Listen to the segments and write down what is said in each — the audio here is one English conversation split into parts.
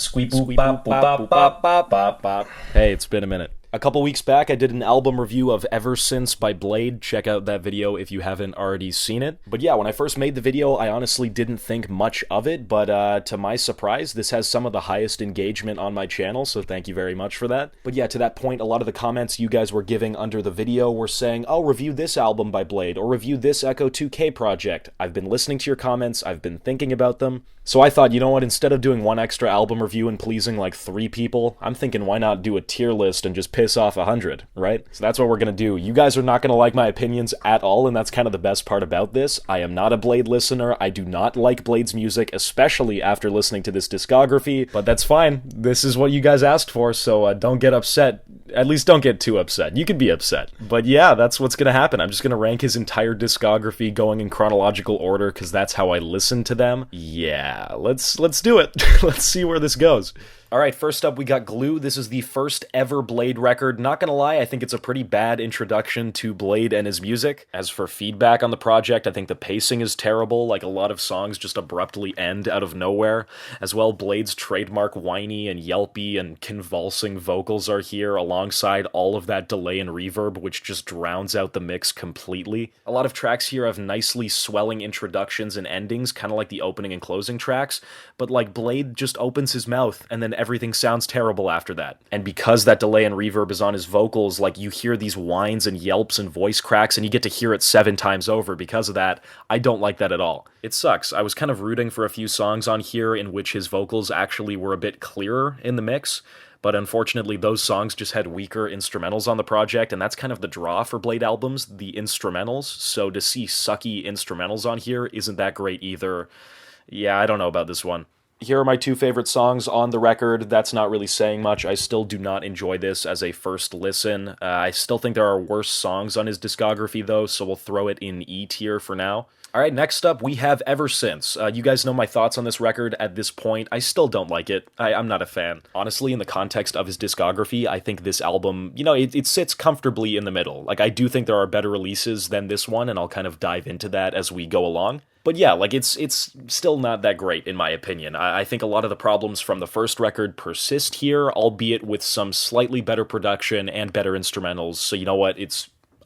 Squeep boop bop boop bop bop bop bop bop. Hey, it's been a minute. A couple weeks back, I did an album review of Ever Since by Bladee. Check out that video if you haven't already seen it. But yeah, when I first made the video, I honestly didn't think much of it, but to my surprise, this has some of the highest engagement on my channel, so thank you very much for that. But yeah, to that point, a lot of the comments you guys were giving under the video were saying, oh, review this album by Bladee, or review this Echo 2K project. I've been listening to your comments, I've been thinking about them. So I thought, you know what, instead of doing one extra album review and pleasing like 3 people, I'm thinking why not do a tier list and just piss off 100, right? So that's what we're gonna do. You guys are not gonna like my opinions at all, and that's kind of the best part about this. I am not a Bladee listener. I do not like Blade's music, especially after listening to this discography, but that's fine. This is what you guys asked for, so don't get upset. At least don't get too upset. You could be upset. But yeah, that's what's gonna happen. I'm just gonna rank his entire discography going in chronological order, because that's how I listen to them. Yeah, let's do it. Let's see where this goes. Alright, first up we got Glue. This is the first ever Bladee record. Not gonna lie, I think it's a pretty bad introduction to Bladee and his music. As for feedback on the project, I think the pacing is terrible, like a lot of songs just abruptly end out of nowhere. As well, Blade's trademark whiny and yelpy and convulsing vocals are here, alongside all of that delay and reverb, which just drowns out the mix completely. A lot of tracks here have nicely swelling introductions and endings, kind of like the opening and closing tracks, but like Bladee just opens his mouth and then everything sounds terrible after that. And because that delay and reverb is on his vocals, like you hear these whines and yelps and voice cracks and you get to hear it 7 times over. Because of that, I don't like that at all. It sucks. I was kind of rooting for a few songs on here in which his vocals actually were a bit clearer in the mix, but unfortunately those songs just had weaker instrumentals on the project, and that's kind of the draw for Bladee albums, the instrumentals. So to see sucky instrumentals on here isn't that great either. Yeah, I don't know about this one. Here are my 2 favorite songs on the record. That's not really saying much. I still do not enjoy this as a first listen. I still think there are worse songs on his discography though, so we'll throw it in E tier for now. Alright, next up we have Ever Since. You guys know my thoughts on this record at this point. I still don't like it. I'm not a fan. Honestly, in the context of his discography, I think this album, you know, it sits comfortably in the middle. Like, I do think there are better releases than this one, and I'll kind of dive into that as we go along. But yeah, like, it's still not that great, in my opinion. I think a lot of the problems from the first record persist here, albeit with some slightly better production and better instrumentals, so you know what,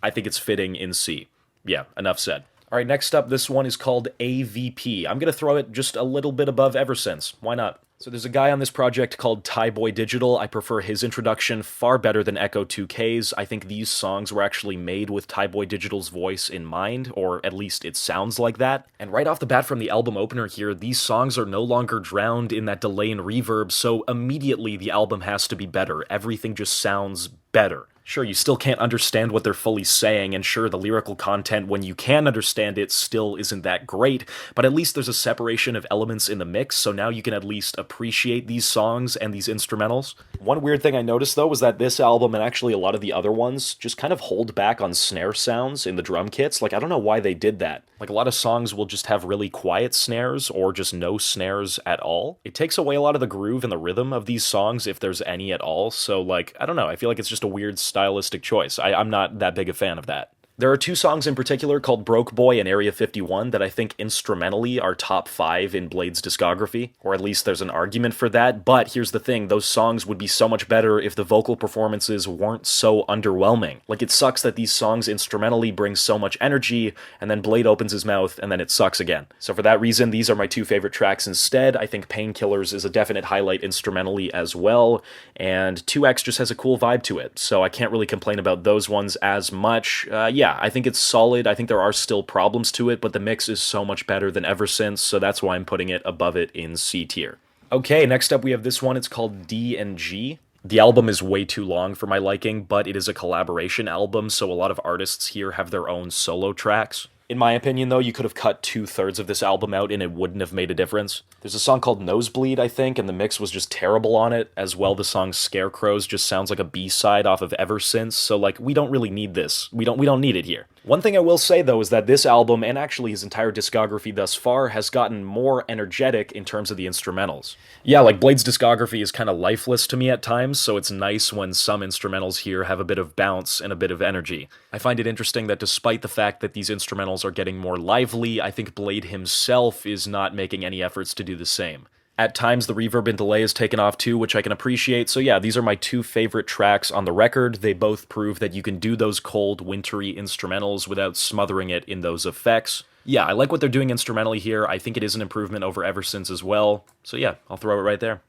I think it's fitting in C. Yeah, enough said. Alright, next up, this one is called AVP. I'm gonna throw it just a little bit above Ever Since. Why not? So there's a guy on this project called Boy Digital. I prefer his introduction far better than Echo 2K's. I think these songs were actually made with Boy Digital's voice in mind, or at least it sounds like that. And right off the bat from the album opener here, these songs are no longer drowned in that delay and reverb, so immediately the album has to be better. Everything just sounds better. Sure, you still can't understand what they're fully saying, and sure, the lyrical content, when you can understand it, still isn't that great, but at least there's a separation of elements in the mix, so now you can at least appreciate these songs and these instrumentals. One weird thing I noticed, though, was that this album, and actually a lot of the other ones, just kind of hold back on snare sounds in the drum kits. Like, I don't know why they did that. Like, a lot of songs will just have really quiet snares, or just no snares at all. It takes away a lot of the groove and the rhythm of these songs, if there's any at all, so, like, I don't know, I feel like it's just a weird stylistic choice. I'm not that big a fan of that. There are 2 songs in particular called Broke Boy and Area 51 that I think instrumentally are top 5 in Blade's discography, or at least there's an argument for that, but here's the thing, those songs would be so much better if the vocal performances weren't so underwhelming. Like, it sucks that these songs instrumentally bring so much energy, and then Bladee opens his mouth, and then it sucks again. So for that reason, these are my 2 favorite tracks instead. I think Painkillers is a definite highlight instrumentally as well, and 2X just has a cool vibe to it, so I can't really complain about those ones as much. Yeah, I think it's solid. I think there are still problems to it, but the mix is so much better than Ever Since, so that's why I'm putting it above it in C tier. Okay, next up we have this one. It's called D and G. The album is way too long for my liking, but it is a collaboration album, so a lot of artists here have their own solo tracks. In my opinion, though, you could have cut 2/3 of this album out and it wouldn't have made a difference. There's a song called Nosebleed, I think, and the mix was just terrible on it. As well, the song Scarecrows just sounds like a B-side off of Ever Since, so, like, we don't really need this. We don't need it here. One thing I will say, though, is that this album, and actually his entire discography thus far, has gotten more energetic in terms of the instrumentals. Yeah, like, Blade's discography is kind of lifeless to me at times, so it's nice when some instrumentals here have a bit of bounce and a bit of energy. I find it interesting that despite the fact that these instrumentals are getting more lively, I think Bladee himself is not making any efforts to do the same. At times, the reverb and delay is taken off too, which I can appreciate. So yeah, these are my two favorite tracks on the record. They both prove that you can do those cold, wintry instrumentals without smothering it in those effects. Yeah, I like what they're doing instrumentally here. I think it is an improvement over Ever Since as well. So yeah, I'll throw it right there.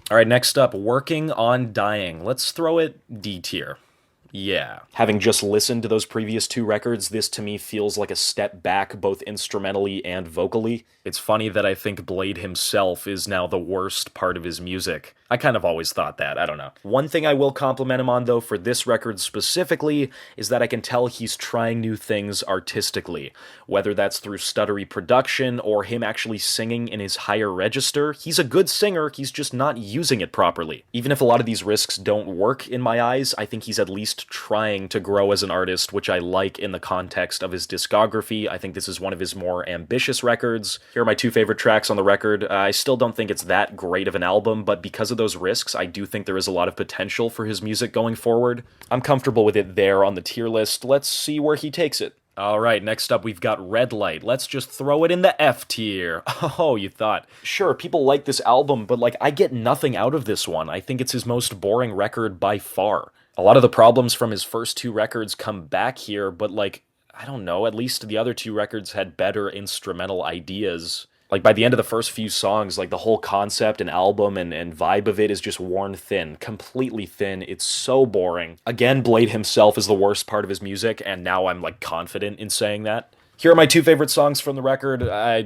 All right, next up, Working on Dying. Let's throw it D tier. Yeah. Having just listened to those previous two records, this to me feels like a step back both instrumentally and vocally. It's funny that I think Bladee himself is now the worst part of his music. I kind of always thought that, I don't know. One thing I will compliment him on, though, for this record specifically, is that I can tell he's trying new things artistically. Whether that's through stuttery production or him actually singing in his higher register, he's a good singer, he's just not using it properly. Even if a lot of these risks don't work in my eyes, I think he's at least trying to grow as an artist, which I like in the context of his discography. I think this is one of his more ambitious records. Here are my two favorite tracks on the record. I still don't think it's that great of an album, but because of those risks, I do think there is a lot of potential for his music going forward. I'm comfortable with it there on the tier list. Let's see where he takes it. Alright, next up we've got Red Light. Let's just throw it in the F tier. Oh, you thought. Sure, people like this album, but I get nothing out of this one. I think it's his most boring record by far. A lot of the problems from his first two records come back here, but I don't know, at least the other two records had better instrumental ideas. By the end of the first few songs, the whole concept and album and vibe of it is just worn thin, completely thin. It's so boring. Again, Bladee himself is the worst part of his music, and now I'm confident in saying that. Here are my two favorite songs from the record. I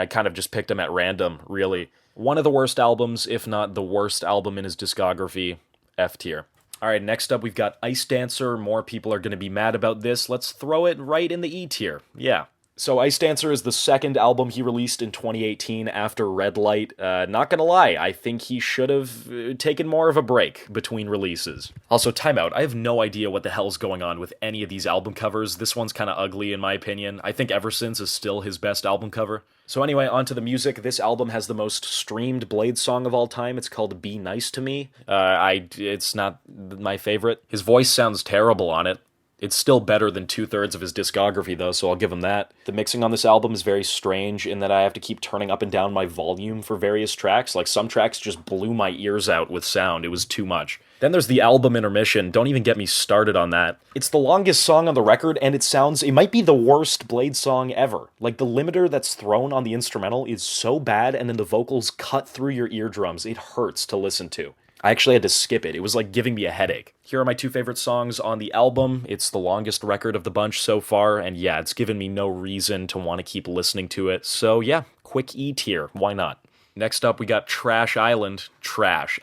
kind of just picked them at random, really. One of the worst albums, if not the worst album in his discography, F tier. Alright, next up we've got Ice Dancer. More people are going to be mad about this. Let's throw it right in the E tier. Yeah. So Ice Dancer is the second album he released in 2018 after Red Light. Not gonna lie, I think he should have taken more of a break between releases. Also, timeout, I have no idea what the hell's going on with any of these album covers. This one's kinda ugly in my opinion. I think Ever Since is still his best album cover. So anyway, on to the music. This album has the most streamed Bladee song of all time. It's called Be Nice to Me. It's not my favorite. His voice sounds terrible on it. It's still better than 2/3 of his discography, though, so I'll give him that. The mixing on this album is very strange in that I have to keep turning up and down my volume for various tracks. Some tracks just blew my ears out with sound. It was too much. Then there's the album intermission. Don't even get me started on that. It's the longest song on the record, and it might be the worst Bladee song ever. The limiter that's thrown on the instrumental is so bad, and then the vocals cut through your eardrums. It hurts to listen to. I actually had to skip it. It was giving me a headache. Here are my two favorite songs on the album. It's the longest record of the bunch so far, and yeah, it's given me no reason to want to keep listening to it. So yeah, quick E tier. Why not? Next up, we got Trash Island. Trash.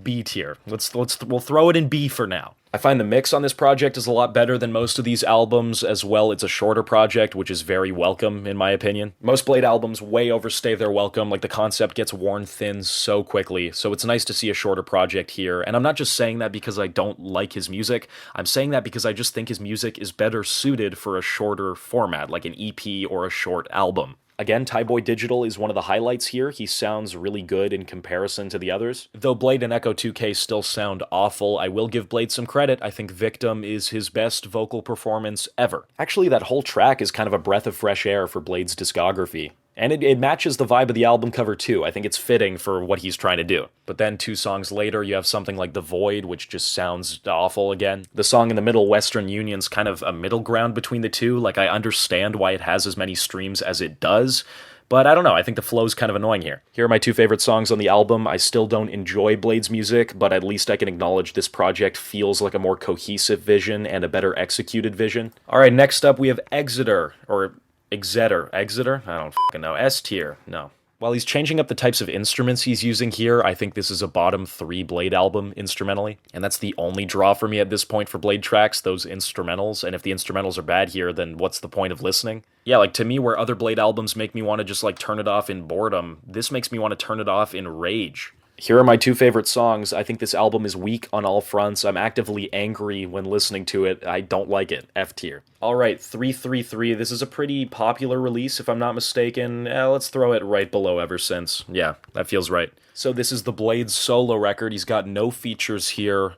B tier. We'll throw it in B for now. I find the mix on this project is a lot better than most of these albums as well. It's a shorter project, which is very welcome, in my opinion. Most Bladee albums way overstay their welcome, the concept gets worn thin so quickly, so it's nice to see a shorter project here. And I'm not just saying that because I don't like his music, I'm saying that because I just think his music is better suited for a shorter format, like an EP or a short album. Again, Tyboy Digital is one of the highlights here. He sounds really good in comparison to the others. Though Bladee and Echo 2K still sound awful, I will give Bladee some credit. I think Victim is his best vocal performance ever. Actually, that whole track is kind of a breath of fresh air for Blade's discography. And it matches the vibe of the album cover too. I think it's fitting for what he's trying to do. But then 2 songs later, you have something like The Void, which just sounds awful again. The song in the middle, Western Union's kind of a middle ground between the two. I understand why it has as many streams as it does, but I don't know, I think the flow's kind of annoying here. Here are my 2 favorite songs on the album. I still don't enjoy Blade's music, but at least I can acknowledge this project feels like a more cohesive vision and a better executed vision. Alright, next up we have Exeter, or Exeter. Exeter? I don't fucking know. S tier. No. While he's changing up the types of instruments he's using here, I think this is a bottom 3 Bladee album instrumentally, and that's the only draw for me at this point for Bladee tracks, those instrumentals, and if the instrumentals are bad here, then what's the point of listening? Yeah, to me, where other Bladee albums make me want to just, turn it off in boredom, this makes me want to turn it off in rage. Here are my 2 favorite songs. I think this album is weak on all fronts. I'm actively angry when listening to it. I don't like it. F tier. Alright, 333. This is a pretty popular release, if I'm not mistaken. Let's throw it right below Ever Since. Yeah, that feels right. So this is the Blade's solo record. He's got no features here.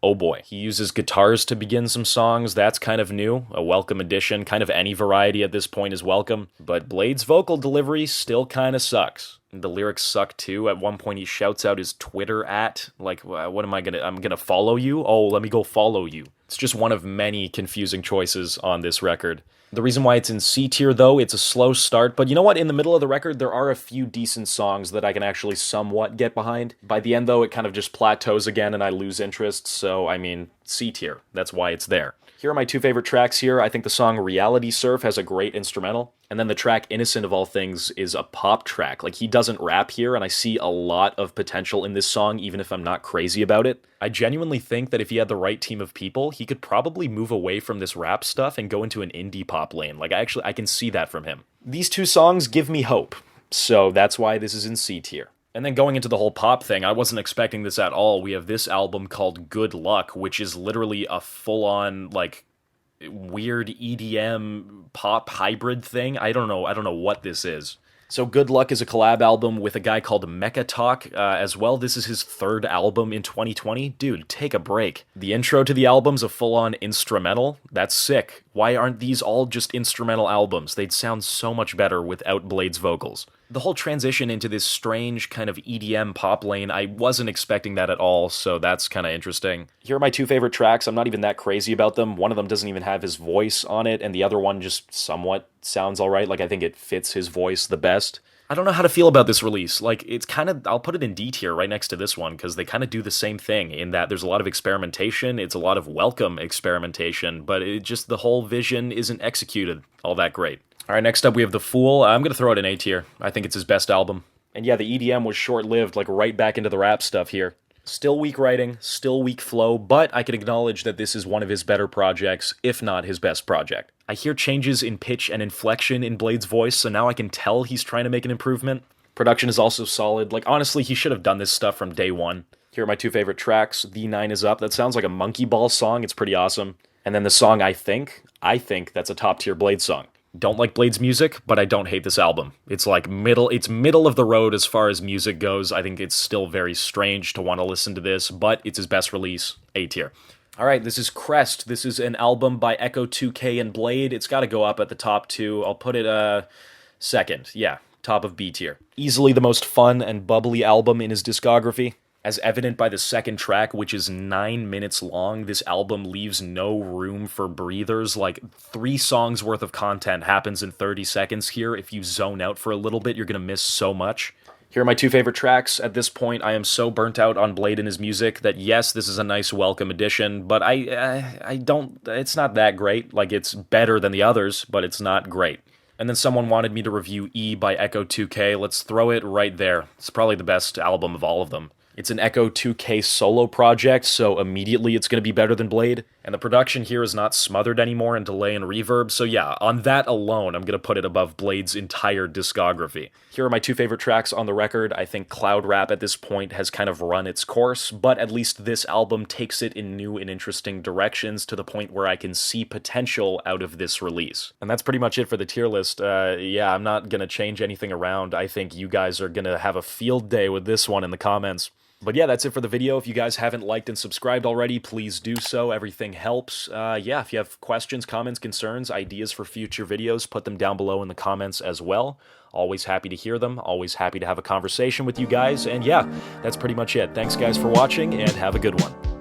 oh boy. He uses guitars to begin some songs, that's kind of new, a welcome addition, kind of any variety at this point is welcome, but Blade's vocal delivery still kind of sucks. The lyrics suck too. At one point he shouts out his Twitter like, what am I gonna, I'm gonna follow you? Oh, let me go follow you. It's just one of many confusing choices on this record. The reason why it's in C tier, though, it's a slow start, but you know what? In the middle of the record, there are a few decent songs that I can actually somewhat get behind. By the end, though, it kind of just plateaus again and I lose interest, so, I mean, C tier. That's why it's there. Here are my two favorite tracks here. I think the song Reality Surf has a great instrumental, and then the track Innocent of All Things is a pop track. Like, he doesn't rap here, and I see a lot of potential in this song, even if I'm not crazy about it. I genuinely think that if he had the right team of people, he could probably move away from this rap stuff and go into an indie pop lane. Like, I can see that from him. These two songs give me hope, so that's why this is in C tier. And then going into the whole pop thing, I wasn't expecting this at all. We have this album called Good Luck, which is literally a full-on, like, weird EDM pop hybrid thing. I don't know what this is. So Good Luck is a collab album with a guy called Mecha Talk as well. This is his third album in 2020. Dude, take a break. The intro to the album's a full-on instrumental. That's sick. Why aren't these all just instrumental albums? They'd sound so much better without Blade's vocals. The whole transition into this strange kind of EDM pop lane, I wasn't expecting that at all, so that's kind of interesting. Here are my two favorite tracks. I'm not even that crazy about them. One of them doesn't even have his voice on it, and the other one just somewhat sounds alright. Like, I think it fits his voice the best. I don't know how to feel about this release. Like, it's kind of, I'll put it in D tier right next to this one, because they kind of do the same thing, in that there's a lot of experimentation, it's a lot of welcome experimentation, but it just, the whole vision isn't executed all that great. Alright, next up we have The Fool. I'm gonna throw it in A tier. I think it's his best album. And yeah, the EDM was short-lived, like right back into the rap stuff here. Still weak writing, still weak flow, but I can acknowledge that this is one of his better projects, if not his best project. I hear changes in pitch and inflection in Blade's voice, so now I can tell he's trying to make an improvement. Production is also solid. Like, honestly, he should have done this stuff from day one. Here are my two favorite tracks. The 9 is Up. That sounds like a Monkey Ball song. It's pretty awesome. And then the song I think that's a top-tier Blade song. Don't like Blade's music, but I don't hate this album. It's like middle of the road as far as music goes. I think it's still very strange to want to listen to this, but it's his best release, A tier. Alright, this is Crest. This is an album by Echo 2K and Blade. It's got to go up at the top two. I'll put it second. Yeah, top of B tier. Easily the most fun and bubbly album in his discography. As evident by the second track, which is 9 minutes long, this album leaves no room for breathers. Like, 3 songs worth of content happens in 30 seconds here. If you zone out for a little bit, you're gonna miss so much. Here are my two favorite tracks. At this point, I am so burnt out on Blade and his music that yes, this is a nice welcome addition, but it's not that great. Like, it's better than the others, but it's not great. And then someone wanted me to review E by Echo 2K. Let's throw it right there. It's probably the best album of all of them. It's an Echo 2K solo project, so immediately it's going to be better than Blade. And the production here is not smothered anymore in delay and reverb, so yeah, on that alone, I'm going to put it above Blade's entire discography. Here are my two favorite tracks on the record. I think Cloud Rap at this point has kind of run its course, but at least this album takes it in new and interesting directions to the point where I can see potential out of this release. And that's pretty much it for the tier list. Yeah, I'm not going to change anything around. I think you guys are going to have a field day with this one in the comments. But yeah, that's it for the video. If you guys haven't liked and subscribed already, please do so. Everything helps. Yeah, if you have questions, comments, concerns, ideas for future videos, put them down below in the comments as well. Always happy to hear them. Always happy to have a conversation with you guys. And yeah, that's pretty much it. Thanks guys for watching, and have a good one.